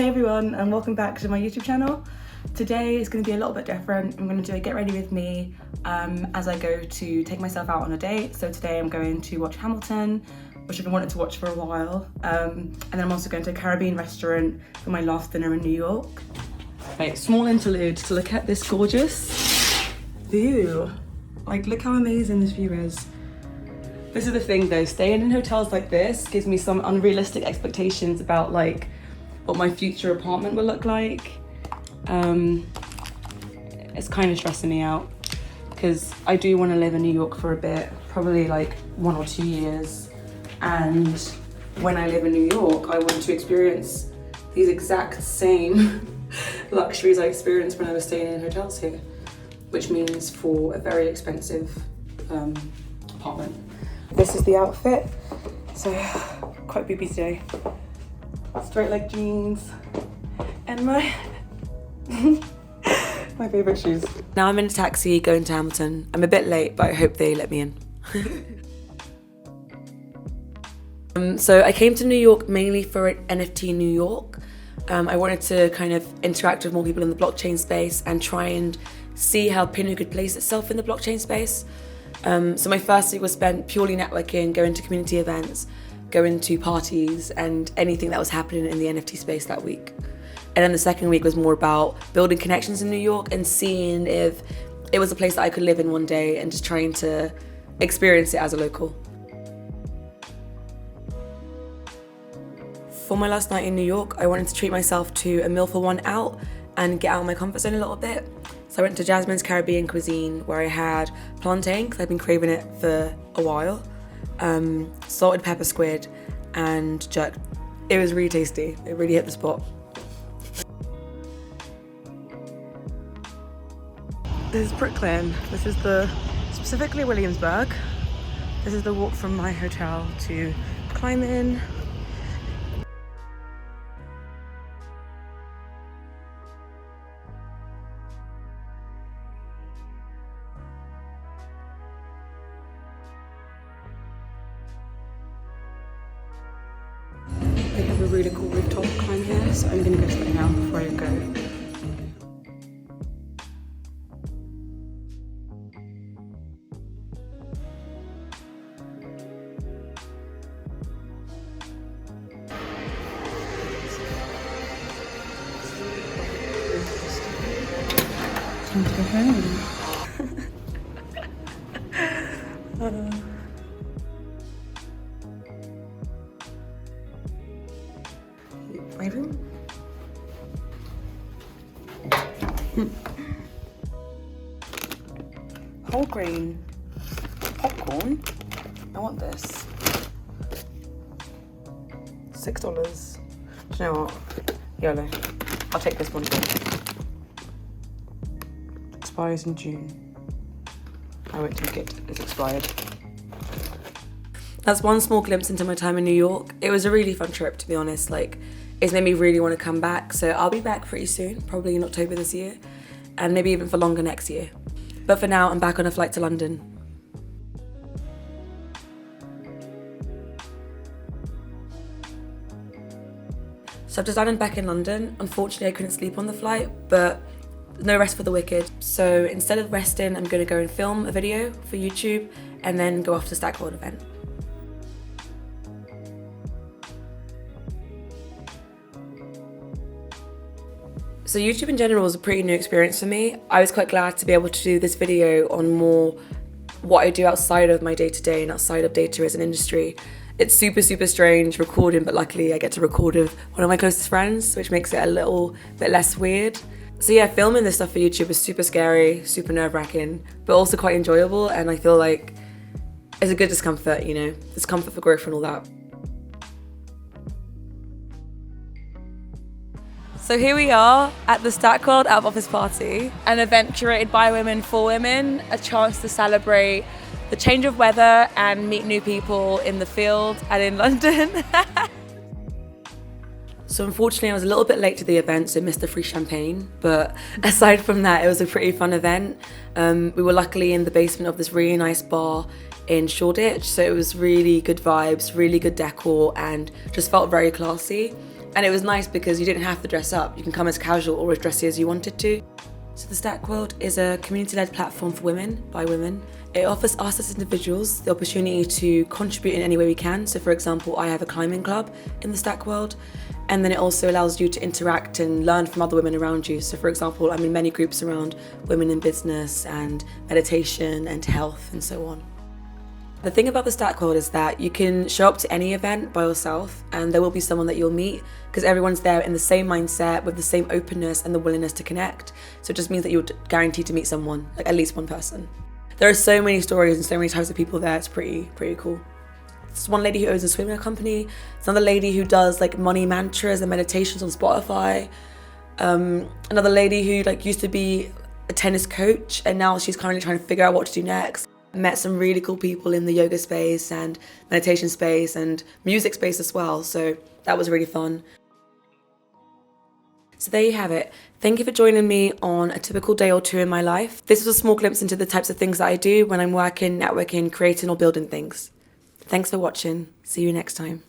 Hey everyone, and welcome back to my YouTube channel. Today is going to be a little bit different. I'm going to do a get ready with me as I go to take myself out on a date. So today I'm going to watch Hamilton, which I've been wanting to watch for a while. And then I'm also going to a Caribbean restaurant for my last dinner in New York. Right, small interlude to look at this gorgeous view. Like, look how amazing this view is. This is the thing though, staying in hotels like this gives me some unrealistic expectations about like what my future apartment will look like. It's kind of stressing me out because I do want to live in New York for a bit, probably like 1 or 2 years. And when I live in New York, I want to experience these exact same luxuries I experienced when I was staying in hotels here, which means for a very expensive apartment. This is the outfit, so quite boopy today. Straight leg jeans and my my favorite shoes. Now I'm in a taxi going to Hamilton. I'm a bit late, but I hope they let me in. So I came to New York mainly for NFT New York. I wanted to kind of interact with more people in the blockchain space and try and see how pinnu could place itself in the blockchain space. So my first week was spent purely networking, going to community events, going to parties and anything that was happening in the NFT space that week. And then the second week was more about building connections in New York and seeing if it was a place that I could live in one day and just trying to experience it as a local. For my last night in New York, I wanted to treat myself to a meal for one out and get out of my comfort zone a little bit. So I went to Jasmine's Caribbean Cuisine where I had plantain, because I've been craving it for a while, salted pepper squid and jerk. It was really tasty, it really hit the spot. This is Brooklyn, this is specifically Williamsburg. This is the walk from my hotel to climb in. They have a really cool rooftop climb here, so I'm gonna go to it now before I go. Time to go home. My room. Whole grain popcorn. I want this. $6. Do you know what? YOLO. I'll take this one. Expires in June. I won't take it. It's expired. That's one small glimpse into my time in New York. It was a really fun trip, to be honest. Like, it's made me really want to come back. So I'll be back pretty soon, probably in October this year, and maybe even for longer next year. But for now, I'm back on a flight to London. So I've just landed back in London. Unfortunately, I couldn't sleep on the flight, but no rest for the wicked. So instead of resting, I'm going to go and film a video for YouTube and then go off to Stack World event. So YouTube in general was a pretty new experience for me. I was quite glad to be able to do this video on more what I do outside of my day-to-day and outside of data as an industry. It's super, super strange recording, but luckily I get to record with one of my closest friends, which makes it a little bit less weird. So yeah, filming this stuff for YouTube is super scary, super nerve-wracking, but also quite enjoyable, and I feel like it's a good discomfort, you know, discomfort for growth and all that. So here we are at the Stack World Out of Office Party, an event curated by women for women, a chance to celebrate the change of weather and meet new people in the field and in London. So unfortunately I was a little bit late to the event, so missed the free champagne, but aside from that, it was a pretty fun event. We were luckily in the basement of this really nice bar in Shoreditch, so it was really good vibes, really good decor, and just felt very classy. And it was nice because you didn't have to dress up. You can come as casual or as dressy as you wanted to. So the Stack World is a community-led platform for women, by women. It offers us as individuals the opportunity to contribute in any way we can. So for example, I have a climbing club in the Stack World, and then it also allows you to interact and learn from other women around you. So for example, I'm in many groups around women in business and meditation and health and so on. The thing about the Stack World is that you can show up to any event by yourself and there will be someone that you'll meet because everyone's there in the same mindset with the same openness and the willingness to connect. So it just means that you're guaranteed to meet someone, like at least one person. There are so many stories and so many types of people there, it's pretty cool. There's one lady who owns a swimwear company. There's another lady who does like money mantras and meditations on Spotify. Another lady who used to be a tennis coach and now she's currently trying to figure out what to do next. I met some really cool people in the yoga space and meditation space and music space as well, so that was really fun. So there you have it. Thank you for joining me on a typical day or two in my life. This was a small glimpse into the types of things that I do when I'm working, networking, creating or building things. Thanks for watching. See you next time.